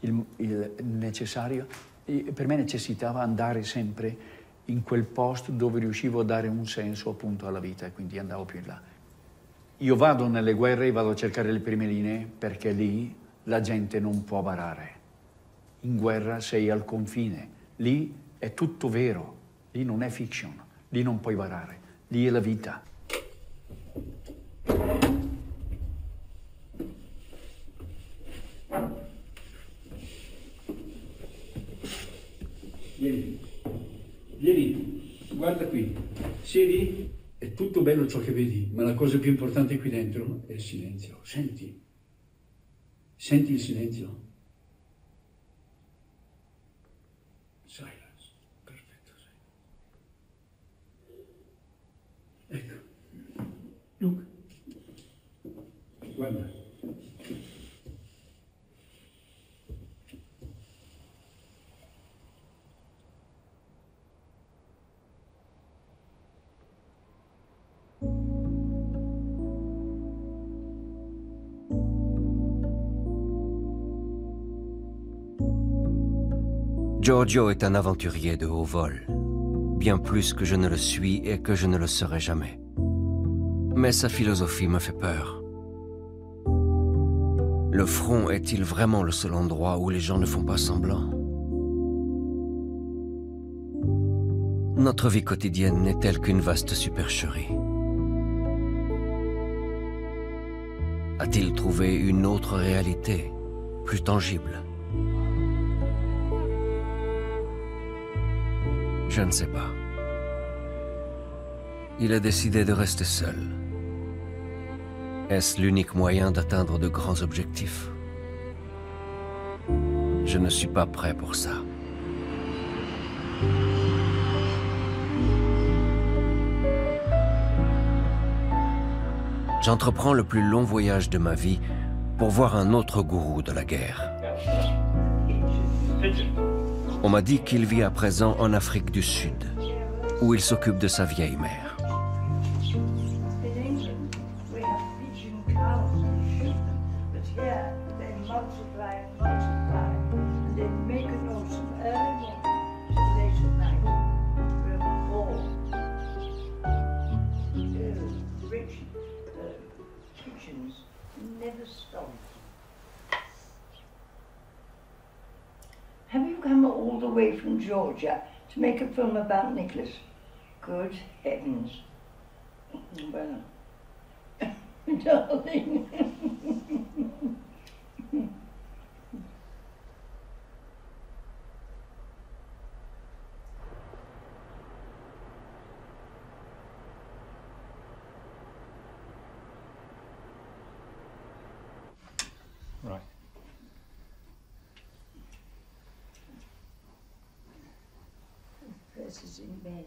per me necessitava andare sempre in quel posto dove riuscivo a dare un senso appunto alla vita e quindi andavo più in là. Io vado nelle guerre, vado a cercare le prime linee perché lì la gente non può barare. In guerra sei al confine, lì è tutto vero, lì non è fiction, lì non puoi barare, lì è la vita. Vieni, guarda qui, siedi, è tutto bello ciò che vedi, ma la cosa più importante qui dentro è il silenzio. Senti il silenzio. Silence, perfetto. Ecco, Luke, guarda. Giorgio est un aventurier de haut vol, bien plus que je ne le suis et que je ne le serai jamais. Mais sa philosophie me fait peur. Le front est-il vraiment le seul endroit où les gens ne font pas semblant? Notre vie quotidienne n'est-elle qu'une vaste supercherie? A-t-il trouvé une autre réalité, plus tangible? Je ne sais pas. Il a décidé de rester seul. Est-ce l'unique moyen d'atteindre de grands objectifs? Je ne suis pas prêt pour ça. J'entreprends le plus long voyage de ma vie pour voir un autre gourou de la guerre. On m'a dit qu'il vit à présent en Afrique du Sud, où il s'occupe de sa vieille mère. Have you come all the way from Georgia to make a film about Nicholas? Good heavens. Well, darling. Right. Chris is in bed.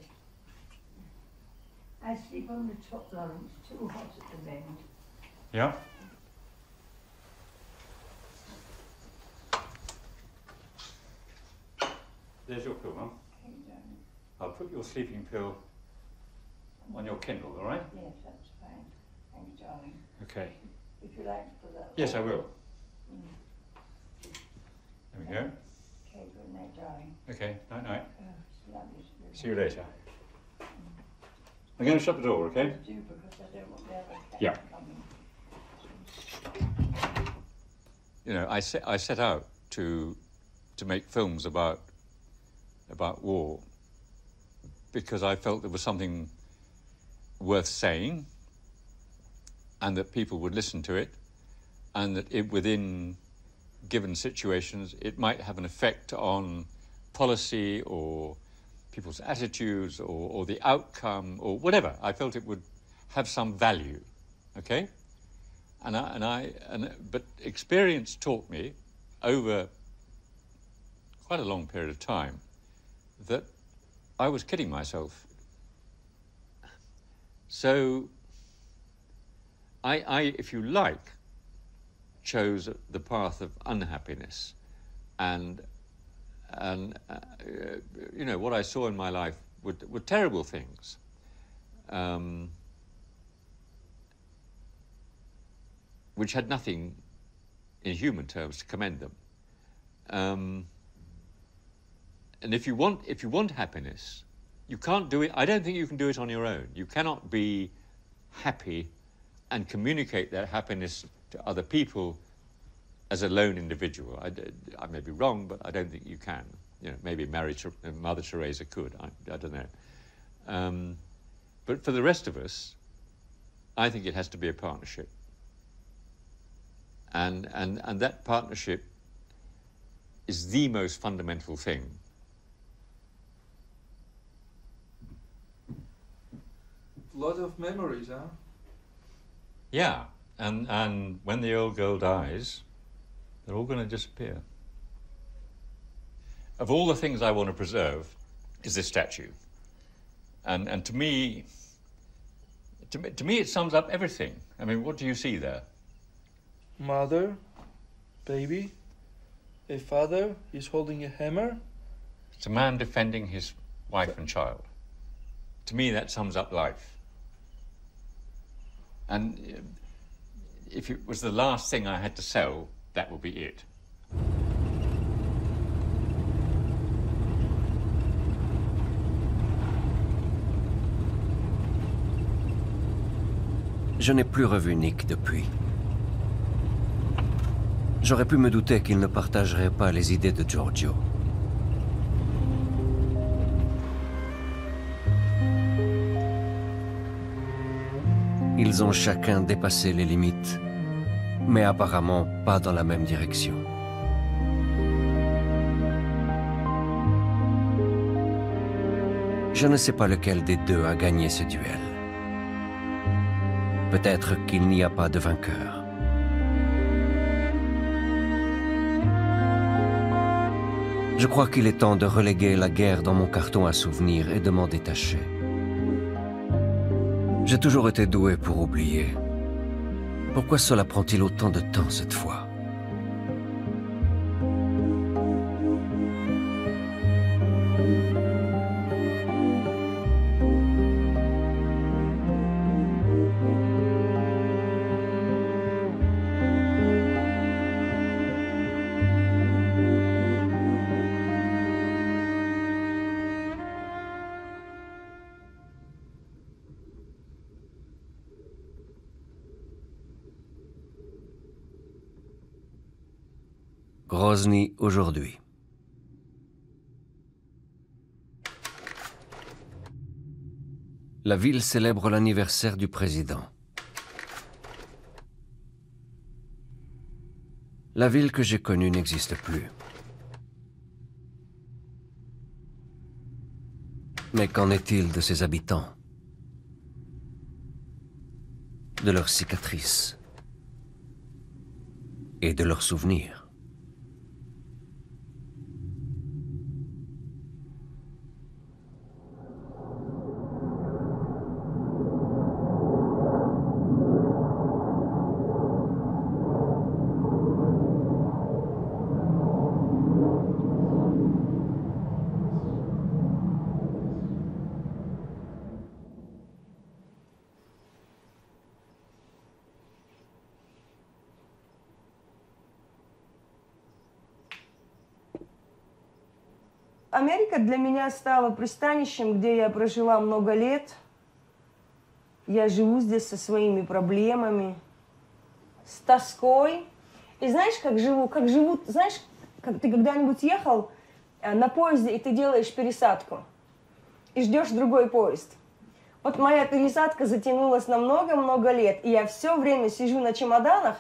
I sleep on the top floor. It's too hot at the moment. Yeah? There's your pill, Mum. I'll put your sleeping pill on your Kindle, all right? Yes, that's fine. Thank you, darling. Okay. If you like to put that. Yes, I will. There we go. Okay, good night, darling. Okay, night-night. Oh, it's lovely to be See you later. I'm going to shut the door, okay? do because I don't want the other cat Yeah. coming. You know, I set out to make films about war because I felt there was something worth saying and that people would listen to it and that within given situations it might have an effect on policy or people's attitudes or the outcome or whatever. I felt it would have some value, okay? But experience taught me over quite a long period of time that I was kidding myself. So I, if you like, chose the path of unhappiness and you know, what I saw in my life were terrible things. Which had nothing in human terms, to commend them. And if you want happiness, you can't do it. I don't think you can do it on your own. You cannot be happy and communicate that happiness to other people as a lone individual. I may be wrong, but I don't think you can. You know, maybe Mother Teresa could. I don't know. But for the rest of us, I think it has to be a partnership. And that partnership is the most fundamental thing. A lot of memories, huh? Yeah, and when the old girl dies, they're all going to disappear. Of all the things I want to preserve is this statue. And to me it sums up everything. I mean, what do you see there? Mother, baby, a father is holding a hammer. It's a man defending his wife and child. To me, that sums up life. And if it was the last thing I had to sell, that would be it. Je n'ai plus revu Nick depuis. J'aurais pu me douter qu'il ne partagerait pas les idées de Giorgio. Ils ont chacun dépassé les limites, mais apparemment pas dans la même direction. Je ne sais pas lequel des deux a gagné ce duel. Peut-être qu'il n'y a pas de vainqueur. Je crois qu'il est temps de reléguer la guerre dans mon carton à souvenirs et de m'en détacher. J'ai toujours été doué pour oublier. Pourquoi cela prend-il autant de temps cette fois? Grozny aujourd'hui. La ville célèbre l'anniversaire du président. La ville que j'ai connue n'existe plus. Mais qu'en est-il de ses habitants? De leurs cicatrices? Et de leurs souvenirs? Америка для меня стала пристанищем, где я прожила много лет. Я живу здесь со своими проблемами, с тоской. И знаешь, как живут, знаешь, как ты когда-нибудь ехал на поезде, и ты делаешь пересадку, и ждешь другой поезд. Вот моя пересадка затянулась на много-много лет, и я все время сижу на чемоданах,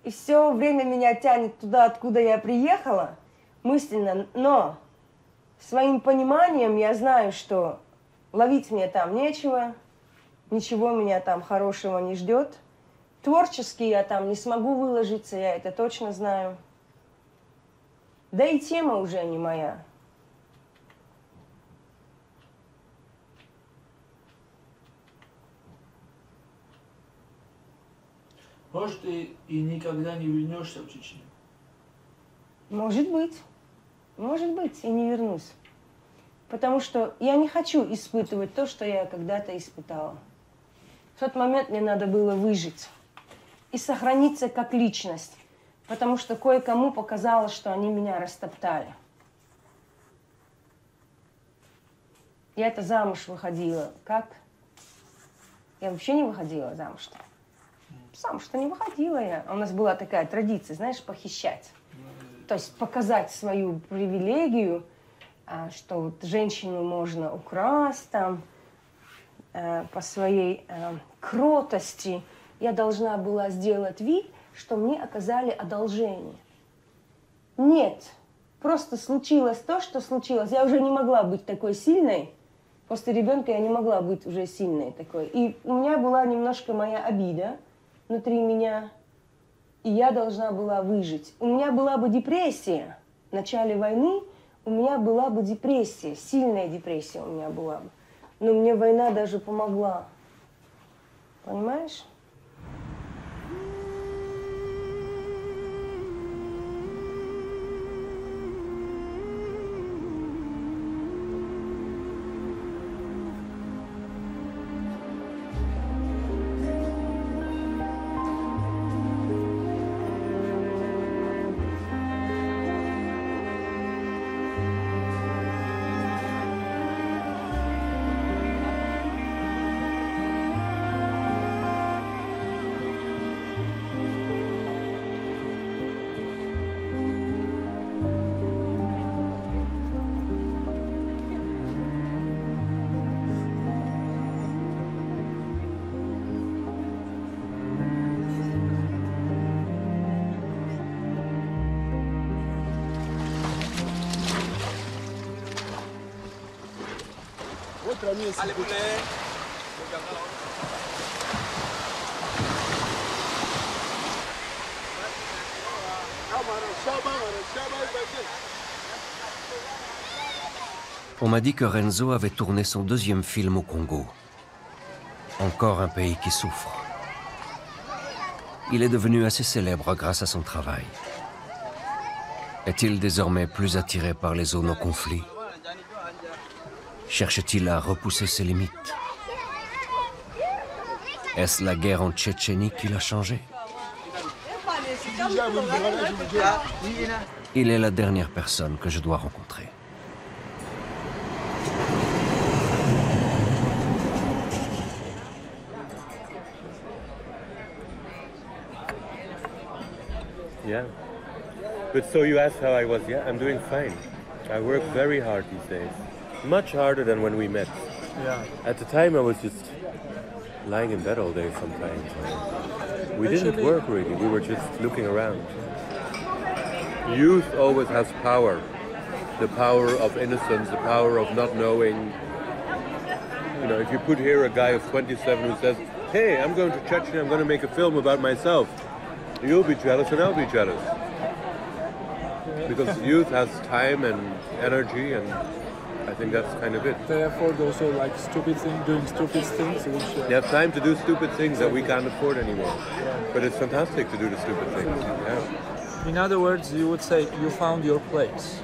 и все время меня тянет туда, откуда я приехала, мысленно, но своим пониманием я знаю, что ловить мне там нечего, ничего меня там хорошего не ждет. Творчески я там не смогу выложиться, я это точно знаю. Да и тема уже не моя. Может, ты и никогда не вернешься в Чечню? Может быть, и не вернусь. Потому что я не хочу испытывать то, что я когда-то испытала. В тот момент мне надо было выжить и сохраниться как личность. потому что кое-кому показалось, что они меня растоптали. Я-то замуж выходила. Как? Я вообще не выходила замуж-то. Замуж-то не выходила я. У нас была такая традиция, знаешь, похищать. То есть показать свою привилегию, что вот женщину можно украсть там по своей кротости. Я должна была сделать вид, что мне оказали одолжение. Нет, просто случилось то, что случилось. Я уже не могла быть такой сильной. После ребенка я не могла быть уже сильной такой. И у меня была немножко моя обида внутри меня. И я должна была выжить. У меня была бы депрессия. В начале войны у меня была бы депрессия. Сильная депрессия у меня была бы. Но мне война даже помогла. Понимаешь? Allez, poulet. On m'a dit que Renzo avait tourné son deuxième film au Congo. Encore un pays qui souffre. Il est devenu assez célèbre grâce à son travail. Est-il désormais plus attiré par les zones en conflit? Cherche-t-il à repousser ses limites? Est-ce la guerre en Tchétchénie qui l'a changé? Il est la dernière personne que je dois rencontrer. Yeah. But so you asked how I was. Yeah, I'm doing fine. I work very hard these days. Much harder than when we met. Yeah. At the time, I was just lying in bed all day sometimes. We didn't work really. We were just looking around. Youth always has power. The power of innocence, the power of not knowing. You know, if you put here a guy of 27 who says, hey, I'm going to Chechnya, I'm going to make a film about myself, you'll be jealous and I'll be jealous. Because youth has time and energy, and I think that's kind of it. Therefore, also like stupid things, doing stupid things. Which, You have time to do stupid things that we can't afford anymore. But it's fantastic to do the stupid things. Yeah. In other words, you would say you found your place.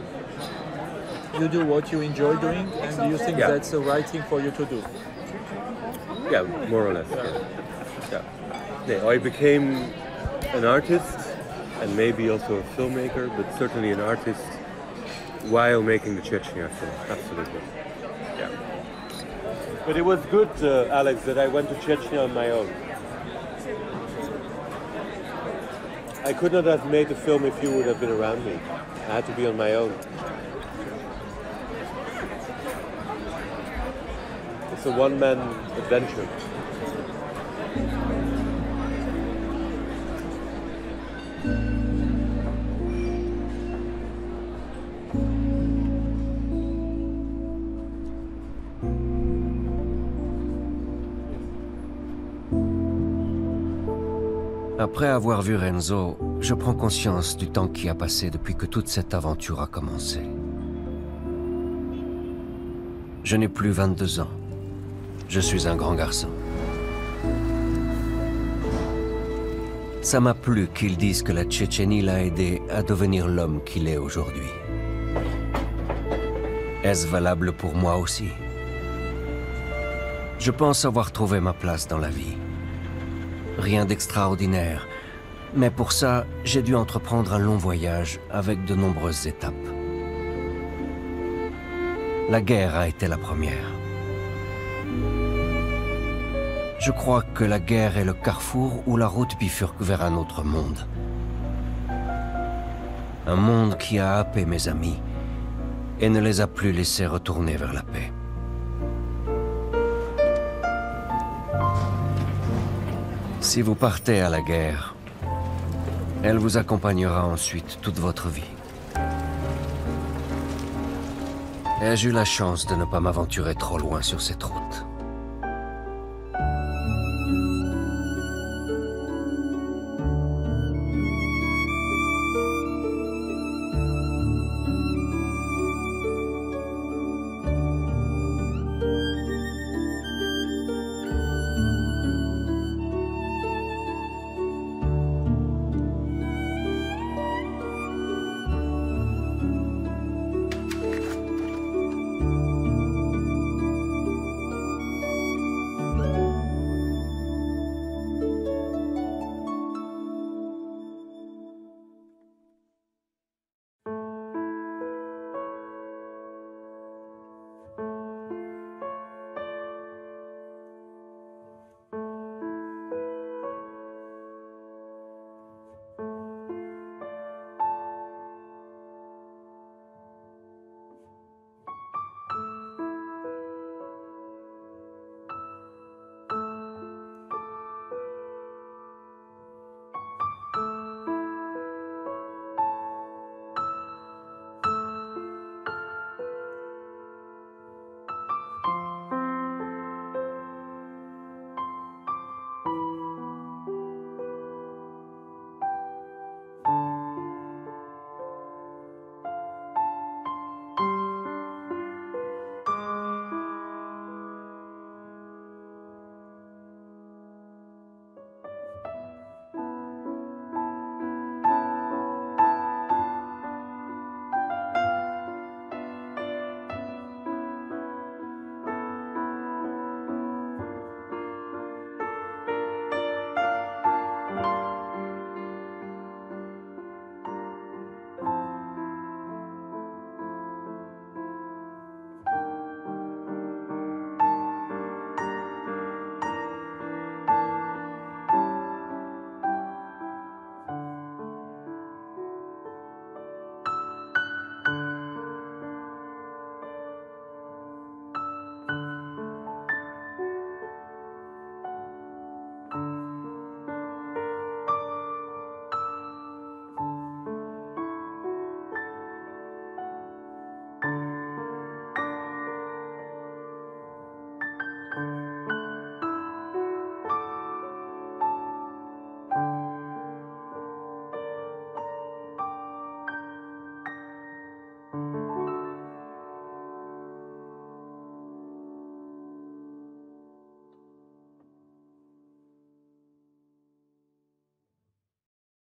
You do what you enjoy doing, and you think that's the right thing for you to do. Yeah, more or less. Yeah. Yeah. I became an artist, and maybe also a filmmaker, but certainly an artist while making the Chechnya film. Absolutely. Yeah. But it was good, Alex, that I went to Chechnya on my own. I could not have made the film if you would have been around me. I had to be on my own. It's a one-man adventure. Après avoir vu Renzo, je prends conscience du temps qui a passé depuis que toute cette aventure a commencé. Je n'ai plus 22 ans. Je suis un grand garçon. Ça m'a plu qu'ils disent que la Tchétchénie l'a aidé à devenir l'homme qu'il est aujourd'hui. Est-ce valable pour moi aussi? Je pense avoir trouvé ma place dans la vie. Rien d'extraordinaire, Mais pour ça, j'ai dû entreprendre un long voyage avec de nombreuses étapes. La guerre a été la première. Je crois que la guerre est le carrefour où la route bifurque vers un autre monde. Un monde qui a happé mes amis et ne les a plus laissés retourner vers la paix. Si vous partez à la guerre, elle vous accompagnera ensuite toute votre vie. Ai-je eu la chance de ne pas m'aventurer trop loin sur cette route ?